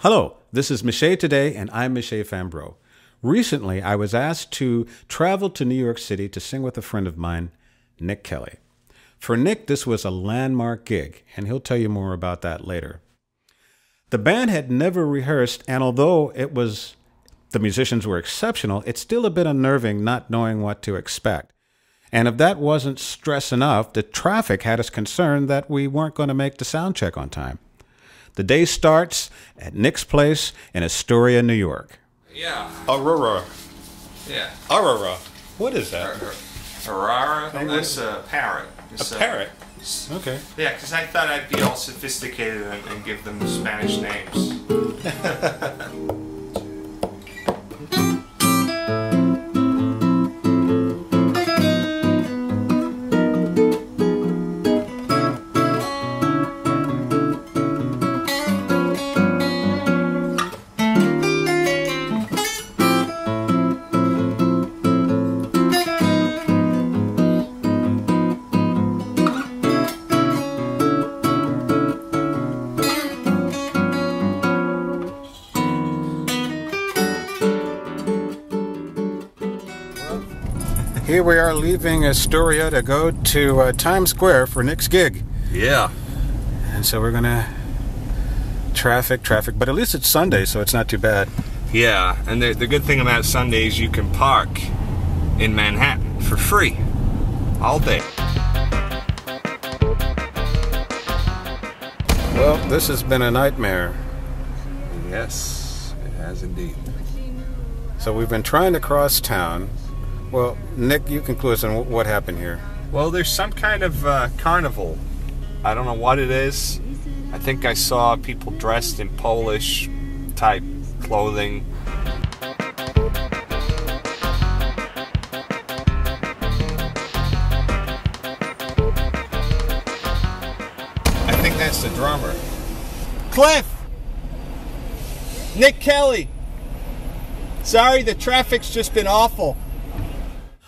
Hello, this is Miche Today, and I'm Miche Fambro. Recently, I was asked to travel to New York City to sing with a friend of mine, Nick Kellie. For Nick, this was a landmark gig, and he'll tell you more about that later. The band had never rehearsed, and although the musicians were exceptional, it's still a bit unnerving not knowing what to expect. And if that wasn't stress enough, the traffic had us concerned that we weren't going to make the sound check on time. The day starts at Nick's place in Astoria, New York. Yeah. Aurora. Yeah. Aurora. What is that? Aurora? That's a parrot. A parrot? Okay. Yeah, because I thought I'd be all sophisticated and give them Spanish names. Here we are leaving Astoria to go to Times Square for Nick's gig. Yeah. And so we're going to traffic, but at least it's Sunday, so it's not too bad. Yeah, and the good thing about Sunday is you can park in Manhattan for free all day. Well, this has been a nightmare. Yes, it has indeed. So we've been trying to cross town. Well, Nick, you can clue us on what happened here. Well, there's some kind of carnival. I don't know what it is. I think I saw people dressed in Polish-type clothing. I think that's the drummer. Cliff! Nick Kellie! Sorry, the traffic's just been awful.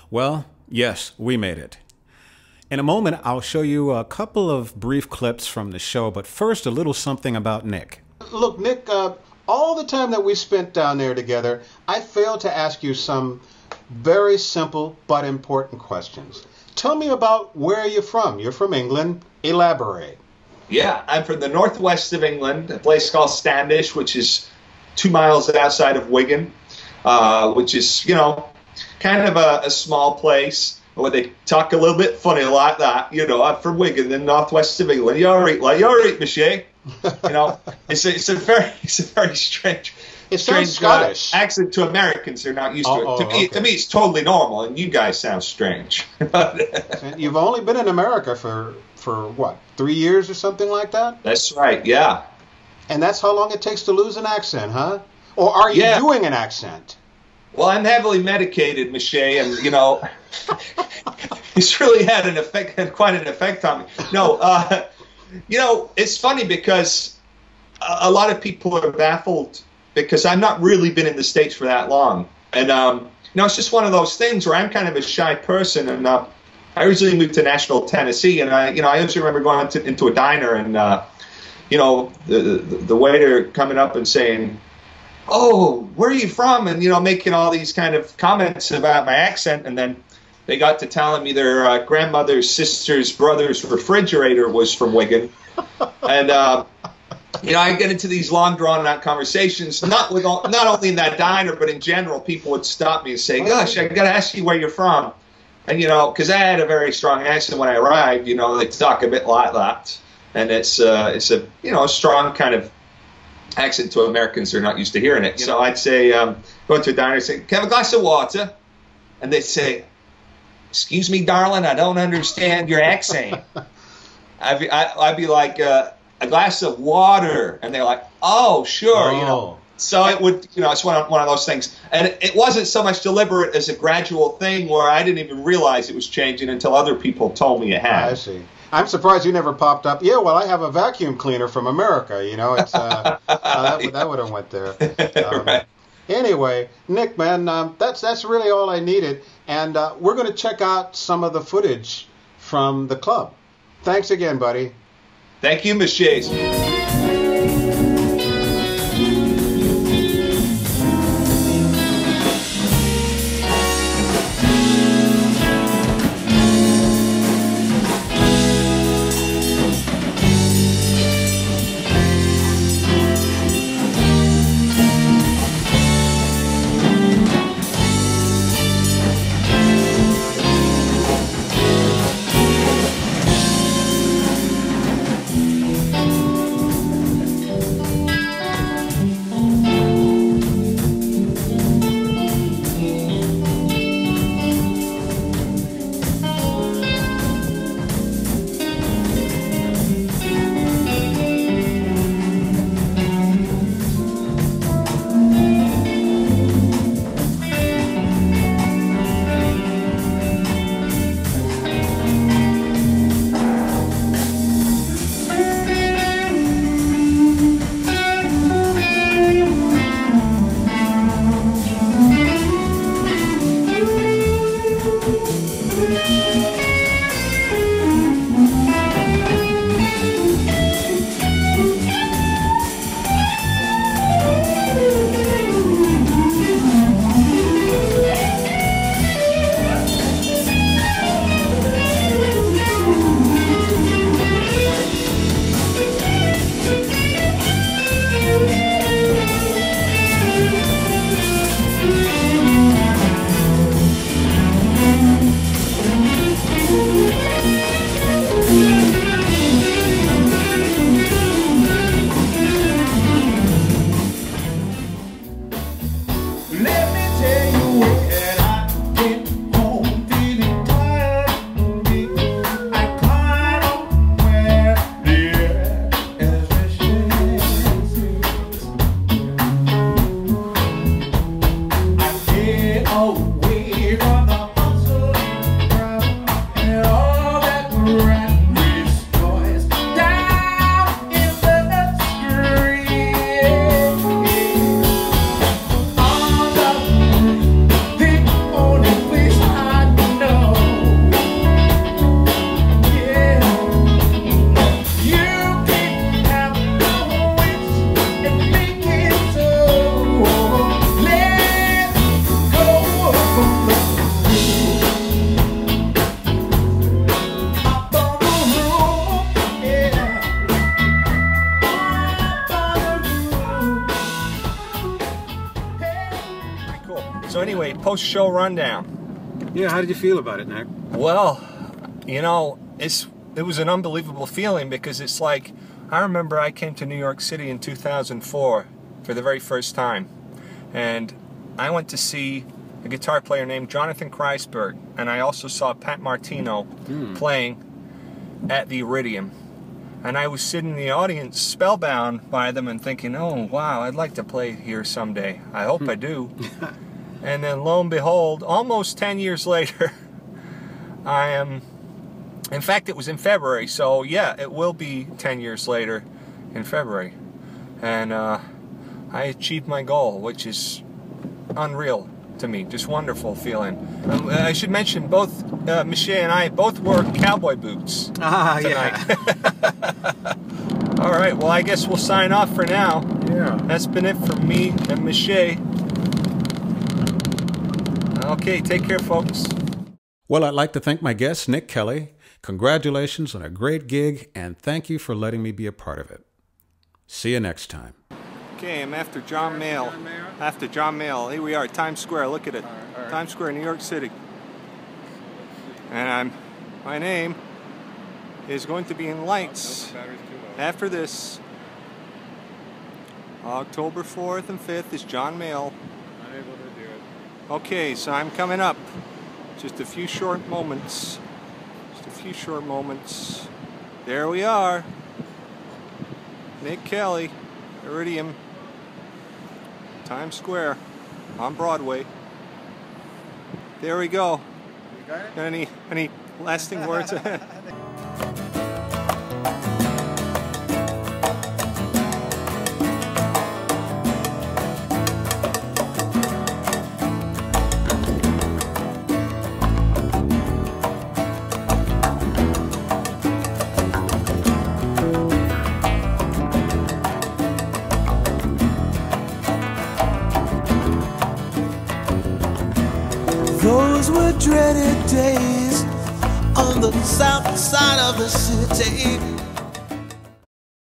Well, yes, we made it. In a moment, I'll show you a couple of brief clips from the show, but first, a little something about Nick. Look, Nick, all the time that we spent down there together, I failed to ask you some very simple but important questions. Tell me about where you're from. You're from England. Elaborate. Yeah, I'm from the northwest of England, a place called Standish, which is 2 miles outside of Wigan, which is, you know, kind of a small place where they talk a little bit funny like that. You know, I'm from Wigan, the northwest of England. You're all right, Miche. You know, it's a very strange. It sounds Scottish. Accent to Americans. They're not used to it. Okay. To me, it's totally normal, and you guys sound strange. You've only been in America for what, 3 years or something like that? That's right. Yeah. And that's how long it takes to lose an accent, huh? Or are you doing an accent? Well, I'm heavily medicated, Miche, and, you know, it's really had quite an effect on me. No, you know, it's funny because a lot of people are baffled because I've not really been in the States for that long. And, you know, it's just one of those things where I'm kind of a shy person, and I originally moved to Nashville, Tennessee, and I always remember going into a diner and, you know, the waiter coming up and saying, "Oh, where are you from?" And, you know, making all these kind of comments about my accent. And then they got to telling me their grandmother's sister's brother's refrigerator was from Wigan. And, you know, I get into these long, drawn-out conversations, not only in that diner, but in general. People would stop me and say, "Gosh, I got to ask you where you're from." And, you know, because I had a very strong accent when I arrived, you know, they talk a bit like that. And it's a, you know, a strong kind of accent to Americans who are not used to hearing it. So I'd say, go into a diner and say, "Can I have a glass of water?" And they'd say, "Excuse me, darling, I don't understand your accent." I'd be like, "A glass of water." And they're like, "Oh, sure." You know. So it would, you know, it's one of those things. And it wasn't so much deliberate as a gradual thing where I didn't even realize it was changing until other people told me it had. I see. I'm surprised you never popped up. Yeah, well, I have a vacuum cleaner from America. You know, it's that would have went there. Right. Anyway, Nick, man, that's really all I needed, and we're going to check out some of the footage from the club. Thanks again, buddy. Thank you, Miche. anyway, post-show rundown. Yeah, how did you feel about it, Nick? Well, you know, it was an unbelievable feeling because it's like, I remember I came to New York City in 2004 for the very first time. And I went to see a guitar player named Jonathan Kreisberg, and I also saw Pat Martino playing at the Iridium. And I was sitting in the audience spellbound by them and thinking, oh wow, I'd like to play here someday. I hope I do. And then lo and behold, almost 10 years later, I am, in fact it was in February, so yeah, it will be 10 years later in February. And I achieved my goal, which is unreal to me, just wonderful feeling. I should mention both Miche and I both wore cowboy boots tonight. Yeah. All right, well I guess we'll sign off for now. Yeah. That's been it from me and Miche. Okay, take care, folks. Well, I'd like to thank my guest, Nick Kellie. Congratulations on a great gig, and thank you for letting me be a part of it. See you next time. Okay, I'm after John Mayall. After John Mayall. Here we are, Times Square. Look at it. All right. Times Square, New York City. And my name is going to be in lights after this. October 4th and 5th is John Mayall. Unable to do it. Okay, so I'm coming up. Just a few short moments. Just a few short moments. There we are. Nick Kellie, Iridium, Times Square, on Broadway. There we go. You got it? Any lasting words? Those were dreaded days on the south side of the city.